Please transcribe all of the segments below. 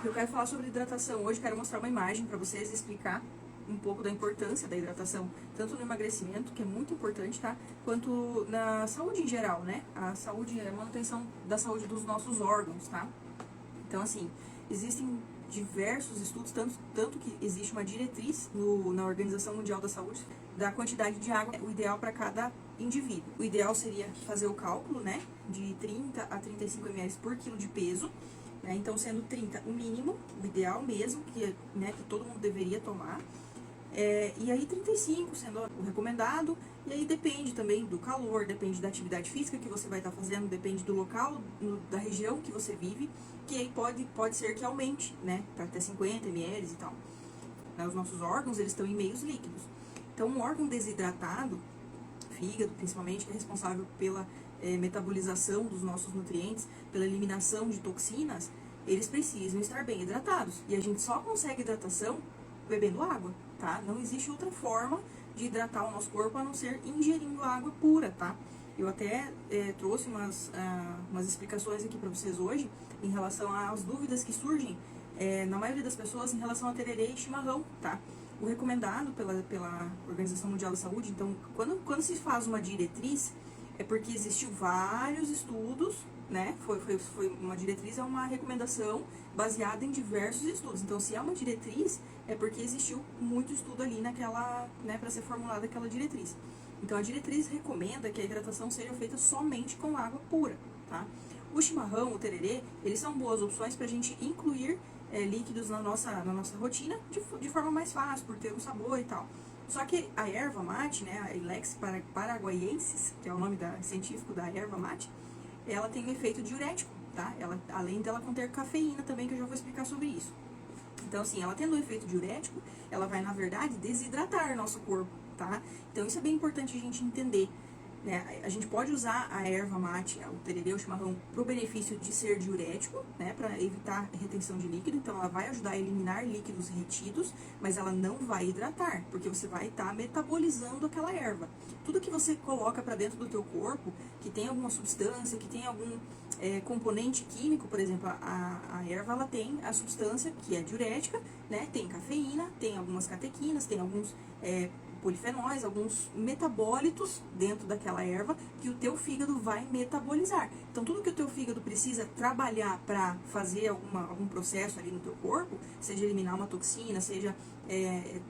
Eu quero falar sobre hidratação hoje, quero mostrar uma imagem para vocês e explicar um pouco da importância da hidratação, tanto no emagrecimento, que é muito importante, tá? Quanto na saúde em geral, né? A saúde é a manutenção da saúde dos nossos órgãos, tá? Então, assim, existem diversos estudos, tanto que existe uma diretriz na Organização Mundial da Saúde da quantidade de água, o ideal para cada indivíduo. O ideal seria fazer o cálculo, né, de 30 a 35 ml por quilo de peso, né, então sendo 30 o mínimo, o ideal mesmo, que todo mundo deveria tomar. E aí 35 sendo o recomendado, e aí depende também do calor, depende da atividade física que você vai estar fazendo, depende do local, da região que você vive, que aí pode ser que aumente, né, para até 50 ml e tal. Os nossos órgãos, eles estão em meios líquidos. Então, um órgão desidratado, fígado principalmente, que é responsável pela metabolização dos nossos nutrientes, pela eliminação de toxinas, eles precisam estar bem hidratados. E a gente só consegue hidratação bebendo água, tá? Não existe outra forma de hidratar o nosso corpo a não ser ingerindo água pura, tá? Eu até trouxe umas explicações aqui para vocês hoje em relação às dúvidas que surgem na maioria das pessoas em relação a tererê e chimarrão, tá? O recomendado pela Organização Mundial da Saúde, então, quando se faz uma diretriz, é porque existiu vários estudos, né? Foi uma diretriz, é uma recomendação baseada em diversos estudos. Então, se é uma diretriz, é porque existiu muito estudo ali naquela, né, para ser formulada aquela diretriz. Então, a diretriz recomenda que a hidratação seja feita somente com água pura, tá? O chimarrão, o tererê, eles são boas opções para a gente incluir líquidos na nossa rotina de forma mais fácil, por ter um sabor e tal. Só que a erva mate, né, a Ilex paraguaiensis, que é o nome científico da erva mate, ela tem um efeito diurético, tá? Além dela conter cafeína também, que eu já vou explicar sobre isso. Então, assim, ela tendo um efeito diurético, ela vai, na verdade, desidratar nosso corpo, tá? Então, isso é bem importante a gente entender, né? A gente pode usar a erva mate, o tererê, o chimarrão, para o benefício de ser diurético, né? Para evitar retenção de líquido. Então, ela vai ajudar a eliminar líquidos retidos, mas ela não vai hidratar, porque você vai estar metabolizando aquela erva. Tudo que você coloca para dentro do teu corpo, que tem alguma substância, que tem algum componente químico, por exemplo, a erva, ela tem a substância que é diurética, né? Tem cafeína, tem algumas catequinas, tem alguns polifenóis, alguns metabólitos dentro daquela erva que o teu fígado vai metabolizar. Então, tudo que o teu fígado precisa trabalhar para fazer algum processo ali no teu corpo, seja eliminar uma toxina, seja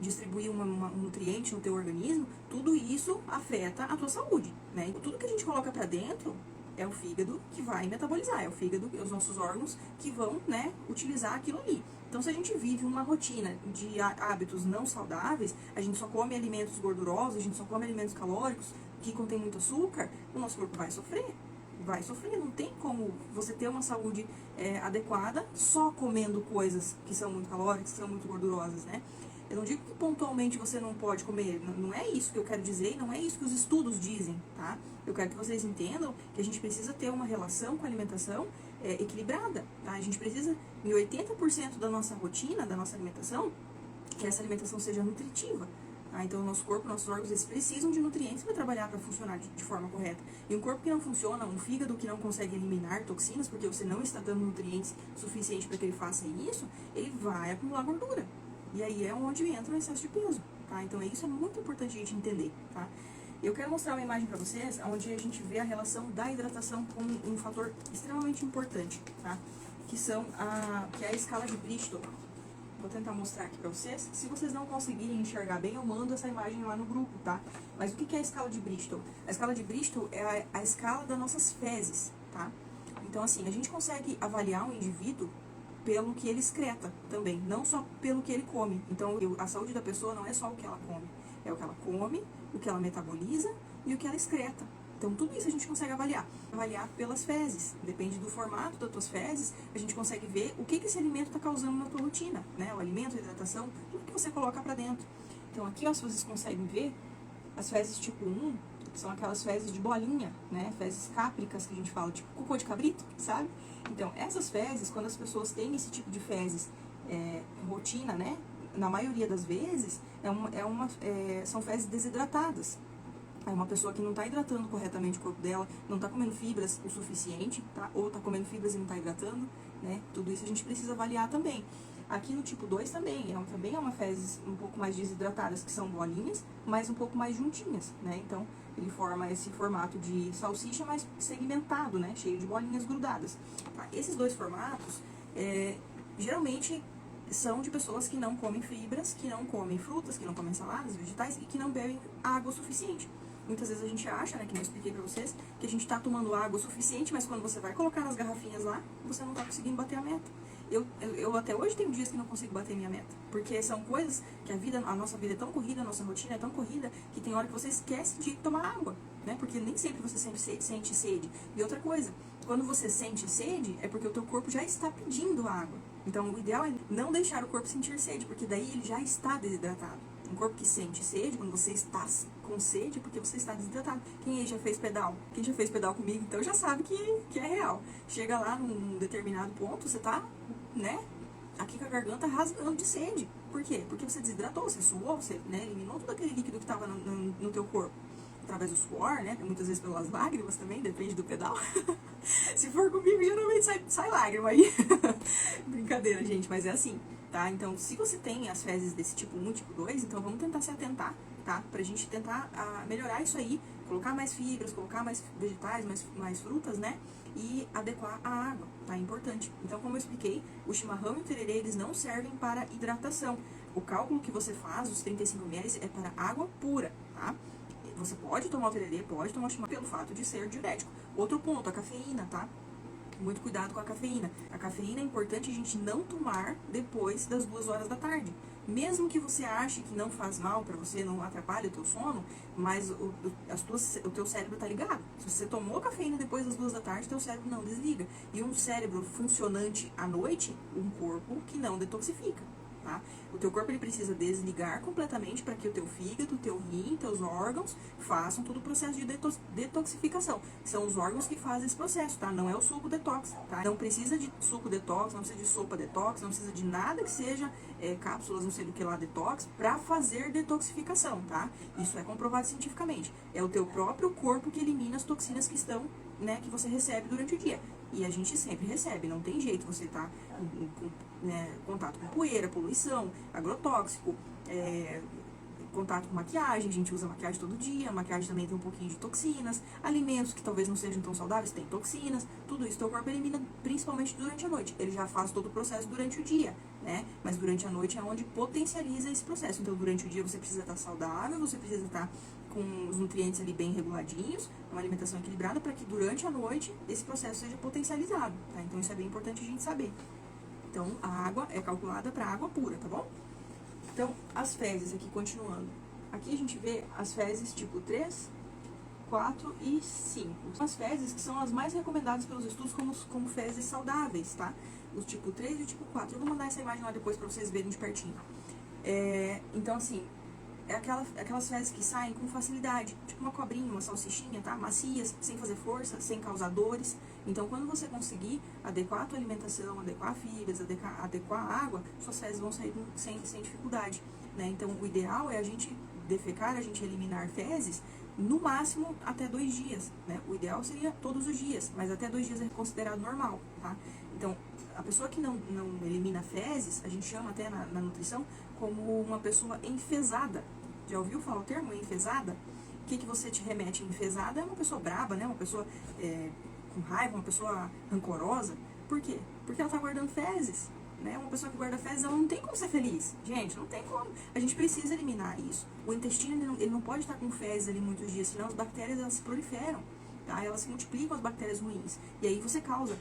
distribuir um nutriente no teu organismo, tudo isso afeta a tua saúde, né? Então, tudo que a gente coloca para dentro é o fígado que vai metabolizar, é o fígado, os nossos órgãos que vão, né, utilizar aquilo ali. Então, se a gente vive uma rotina de hábitos não saudáveis, a gente só come alimentos gordurosos, a gente só come alimentos calóricos, que contém muito açúcar, o nosso corpo vai sofrer. Vai sofrer, não tem como você ter uma saúde adequada só comendo coisas que são muito calóricas, que são muito gordurosas, né? Eu não digo que pontualmente você não pode comer, não é isso que eu quero dizer e não é isso que os estudos dizem, tá? Eu quero que vocês entendam que a gente precisa ter uma relação com a alimentação equilibrada, tá? A gente precisa, em 80% da nossa rotina, da nossa alimentação, que essa alimentação seja nutritiva. Tá? Então, o nosso corpo, nossos órgãos, eles precisam de nutrientes para trabalhar, para funcionar de forma correta. E um corpo que não funciona, um fígado que não consegue eliminar toxinas, porque você não está dando nutrientes suficientes para que ele faça isso, ele vai acumular gordura. E aí é onde entra o excesso de peso, tá? Então, isso é muito importante a gente entender, tá? Eu quero mostrar uma imagem para vocês, onde a gente vê a relação da hidratação com um fator extremamente importante, tá? Que é a escala de Bristol. Vou tentar mostrar aqui para vocês. Se vocês não conseguirem enxergar bem, eu mando essa imagem lá no grupo, tá? Mas o que é a escala de Bristol? A escala de Bristol é a escala das nossas fezes, tá? Então, assim, a gente consegue avaliar um indivíduo pelo que ele excreta também, não só pelo que ele come. Então, a saúde da pessoa não é só o que ela come, é o que ela come, o que ela metaboliza e o que ela excreta. Então, tudo isso a gente consegue avaliar. Avaliar pelas fezes. Depende do formato das tuas fezes, a gente consegue ver o que esse alimento está causando na tua rotina, né? O alimento, a hidratação, tudo que você coloca para dentro. Então, aqui, ó, se vocês conseguem ver, as fezes tipo 1 são aquelas fezes de bolinha, né? Fezes cápricas que a gente fala, tipo cocô de cabrito, sabe? Então, essas fezes, quando as pessoas têm esse tipo de fezes rotina, né? Na maioria das vezes, são fezes desidratadas. É uma pessoa que não está hidratando corretamente o corpo dela, não está comendo fibras o suficiente, tá? Ou está comendo fibras e não está hidratando. né? Tudo isso a gente precisa avaliar também. Aqui no tipo 2 também é uma fezes um pouco mais desidratadas, que são bolinhas, mas um pouco mais juntinhas, né? Então, ele forma esse formato de salsicha mais segmentado, né? Cheio de bolinhas grudadas. Tá? Esses dois formatos, geralmente, são de pessoas que não comem fibras, que não comem frutas, que não comem saladas, vegetais e que não bebem água o suficiente. Muitas vezes a gente acha, né, que eu expliquei pra vocês, que a gente tá tomando água o suficiente, mas quando você vai colocar nas garrafinhas lá, você não tá conseguindo bater a meta. Eu até hoje tenho dias que não consigo bater minha meta, porque são coisas que a nossa vida é tão corrida, a nossa rotina é tão corrida, que tem hora que você esquece de tomar água, né, porque nem sempre você sente sede. E outra coisa, quando você sente sede, é porque o teu corpo já está pedindo água. Então, o ideal é não deixar o corpo sentir sede, porque daí ele já está desidratado. Um corpo que sente sede, quando você está com sede, é porque você está desidratado. Quem aí já fez pedal? Quem já fez pedal comigo, então já sabe que é real. Chega lá num determinado ponto, você tá, né, aqui com a garganta rasgando de sede. Por quê? Porque você desidratou, você suou, você, né, eliminou todo aquele líquido que estava no teu corpo. Através do suor, né, muitas vezes pelas lágrimas também, depende do pedal. Se for comigo, geralmente sai lágrima aí. Brincadeira, gente, mas é assim. Tá? Então, se você tem as fezes desse tipo 1 e tipo 2, então vamos tentar se atentar, tá? Pra gente tentar melhorar isso aí, colocar mais fibras, colocar mais vegetais, mais frutas, né? E adequar a água, tá? É importante. Então, como eu expliquei, o chimarrão e o tererê, eles não servem para hidratação. O cálculo que você faz, os 35 ml, é para água pura, tá? Você pode tomar o tererê, pode tomar o chimarrão pelo fato de ser diurético. Outro ponto, a cafeína, tá? Muito cuidado com a cafeína. A cafeína é importante a gente não tomar depois das 2 horas da tarde. Mesmo que você ache que não faz mal pra você, não atrapalha o teu sono, mas o teu cérebro tá ligado. Se você tomou cafeína depois das 2 da tarde, teu cérebro não desliga. E um cérebro funcionante à noite, um corpo que não detoxifica. Tá? O teu corpo ele precisa desligar completamente para que o teu fígado, o teu rim, teus órgãos façam todo o processo de detoxificação. São os órgãos que fazem esse processo, tá? Não é o suco detox, tá? Não precisa de suco detox, não precisa de sopa detox, não precisa de nada que seja cápsulas, não sei do que lá, detox, para fazer detoxificação, tá? Isso é comprovado cientificamente. É o teu próprio corpo que elimina as toxinas que estão, né, que você recebe durante o dia. E a gente sempre recebe, não tem jeito, você tá em contato com poeira, poluição, agrotóxico, contato com maquiagem, a gente usa maquiagem todo dia, a maquiagem também tem um pouquinho de toxinas, alimentos que talvez não sejam tão saudáveis, tem toxinas, tudo isso teu corpo elimina principalmente durante a noite. Ele já faz todo o processo durante o dia, né? Mas durante a noite é onde potencializa esse processo. Então, durante o dia você precisa estar saudável, você precisa estar com os nutrientes ali bem reguladinhos, uma alimentação equilibrada, para que durante a noite esse processo seja potencializado, tá? Então, isso é bem importante a gente saber. Então, a água é calculada para água pura, tá bom? Então, as fezes aqui, continuando. Aqui a gente vê as fezes tipo 3, 4 e 5. As fezes que são as mais recomendadas pelos estudos como fezes saudáveis, tá? O tipo 3 e o tipo 4. Eu vou mandar essa imagem lá depois para vocês verem de pertinho. Então, assim, aquelas fezes que saem com facilidade, tipo uma cobrinha, uma salsichinha, tá? Macias, sem fazer força, sem causar dores. Então, quando você conseguir adequar a tua alimentação, adequar fibras, adequar a água, suas fezes vão sair sem dificuldade, né? Então, o ideal é a gente defecar, a gente eliminar fezes, no máximo até 2 dias, né? O ideal seria todos os dias, mas até 2 dias é considerado normal, tá? Então, a pessoa que não elimina fezes, a gente chama até na nutrição como uma pessoa enfesada. Já ouviu falar o termo enfesada? O que você te remete a enfesada? É uma pessoa braba, né? Uma pessoa com raiva, uma pessoa rancorosa. Por quê? Porque ela tá guardando fezes, né? Uma pessoa que guarda fezes, ela não tem como ser feliz. Gente, não tem como. A gente precisa eliminar isso. O intestino, ele não pode estar com fezes ali muitos dias, senão as bactérias, elas se proliferam, tá? Elas se multiplicam, as bactérias ruins. E aí você causa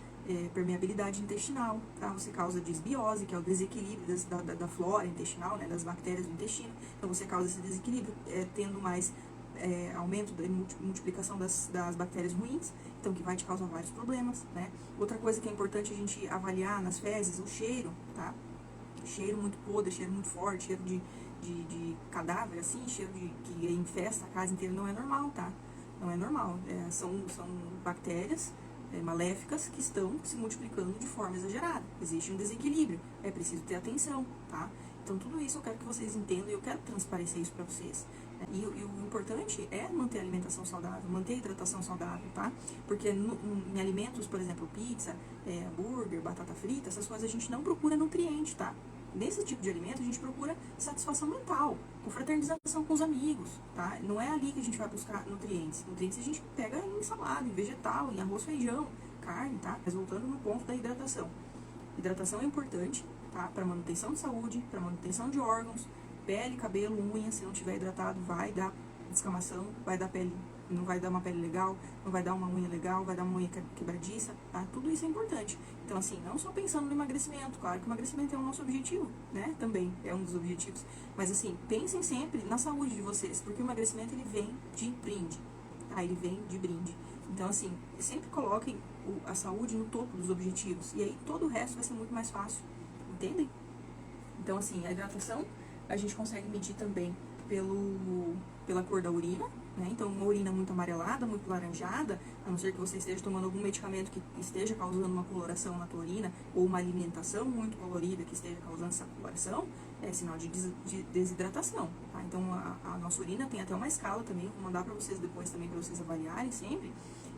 permeabilidade intestinal, tá? Você causa desbiose, que é o desequilíbrio da flora intestinal, né? Das bactérias do intestino. Então você causa esse desequilíbrio, tendo mais aumento da multiplicação das bactérias ruins, então que vai te causar vários problemas, né? Outra coisa que é importante a gente avaliar nas fezes, o cheiro, tá? Cheiro muito podre, cheiro muito forte, cheiro de cadáver, assim, cheiro que infesta a casa inteira, não é normal, tá? Não é normal. São bactérias maléficas que estão se multiplicando de forma exagerada. Existe um desequilíbrio, é preciso ter atenção, tá? Então, tudo isso eu quero que vocês entendam e eu quero transparecer isso para vocês. E o importante é manter a alimentação saudável, manter a hidratação saudável, tá? Porque em alimentos, por exemplo, pizza, hambúrguer, batata frita, essas coisas a gente não procura nutriente, tá? Nesse tipo de alimento a gente procura satisfação mental, confraternização com os amigos, tá? Não é ali que a gente vai buscar nutrientes. Nutrientes a gente pega em salada, em vegetal, em arroz, feijão, carne, tá? Mas voltando no ponto da hidratação. Hidratação é importante, tá? Para manutenção de saúde, para manutenção de órgãos, pele, cabelo, unha. Se não tiver hidratado, vai dar descamação, vai dar pele, não vai dar uma pele legal, não vai dar uma unha legal, vai dar uma unha quebradiça, tá? Tudo isso é importante. Então, assim, não só pensando no emagrecimento, claro que o emagrecimento é o nosso objetivo, né? Também é um dos objetivos. Mas, assim, pensem sempre na saúde de vocês, porque o emagrecimento, ele vem de brinde, tá? Ele vem de brinde. Então, assim, sempre coloquem a saúde no topo dos objetivos, e aí todo o resto vai ser muito mais fácil, entendem? Então, assim, a hidratação a gente consegue medir também pela cor da urina, né? Então, uma urina muito amarelada, muito laranjada, a não ser que você esteja tomando algum medicamento que esteja causando uma coloração na tua urina, ou uma alimentação muito colorida que esteja causando essa coloração, é sinal de desidratação, tá? Então, a nossa urina tem até uma escala também, vou mandar para vocês depois também, para vocês avaliarem sempre.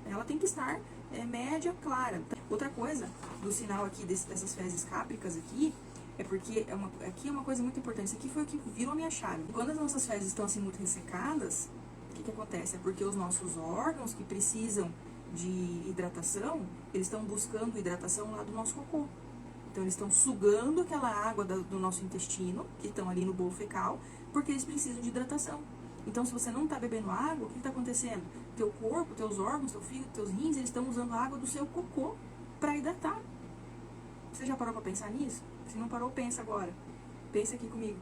Ela tem que estar média, clara. Outra coisa do sinal aqui dessas fezes cápricas aqui, é porque aqui é uma coisa muito importante. Isso aqui foi o que virou a minha chave. Quando as nossas fezes estão assim muito ressecadas, o que acontece? É porque os nossos órgãos que precisam de hidratação, eles estão buscando hidratação lá do nosso cocô. Então, eles estão sugando aquela água do nosso intestino, que estão ali no bolo fecal, porque eles precisam de hidratação. Então, se você não está bebendo água, o que está acontecendo? Teu corpo, teus órgãos, teu fígado, teus rins, eles estão usando a água do seu cocô para hidratar. Você já parou para pensar nisso? Se não parou, pensa agora. Pensa aqui comigo.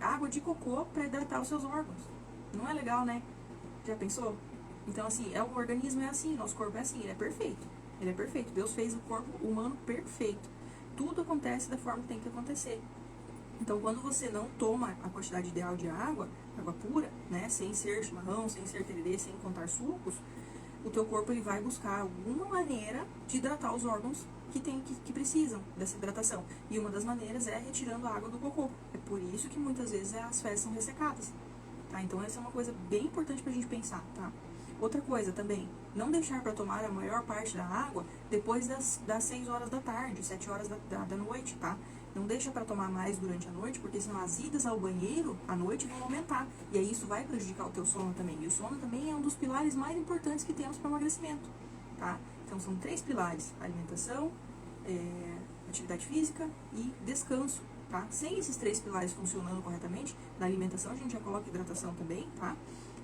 Água de cocô para hidratar os seus órgãos. Não é legal, né? Já pensou? Então, assim, o organismo é assim, nosso corpo é assim, ele é perfeito. Ele é perfeito. Deus fez o corpo humano perfeito. Tudo acontece da forma que tem que acontecer. Então, quando você não toma a quantidade ideal de água pura, né, sem ser chimarrão, sem ser tererê, sem contar sucos, o teu corpo ele vai buscar alguma maneira de hidratar os órgãos que precisam dessa hidratação. E uma das maneiras é retirando a água do cocô. É por isso que muitas vezes as fezes são ressecadas, tá? Então, essa é uma coisa bem importante pra gente pensar, tá? Outra coisa também, não deixar para tomar a maior parte da água depois das 6 horas da tarde, 7 horas da noite, tá? Não deixa para tomar mais durante a noite, porque senão as idas ao banheiro à noite vão aumentar. E aí isso vai prejudicar o teu sono também. E o sono também é um dos pilares mais importantes que temos para o emagrecimento, tá? Então são 3 pilares: alimentação, atividade física e descanso, tá? Sem esses 3 pilares funcionando corretamente, na alimentação a gente já coloca hidratação também, tá?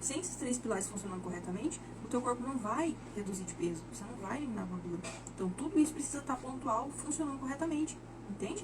Sem esses 3 pilares funcionando corretamente, o teu corpo não vai reduzir de peso, você não vai eliminar gordura. Então tudo isso precisa estar pontual, funcionando corretamente, entende?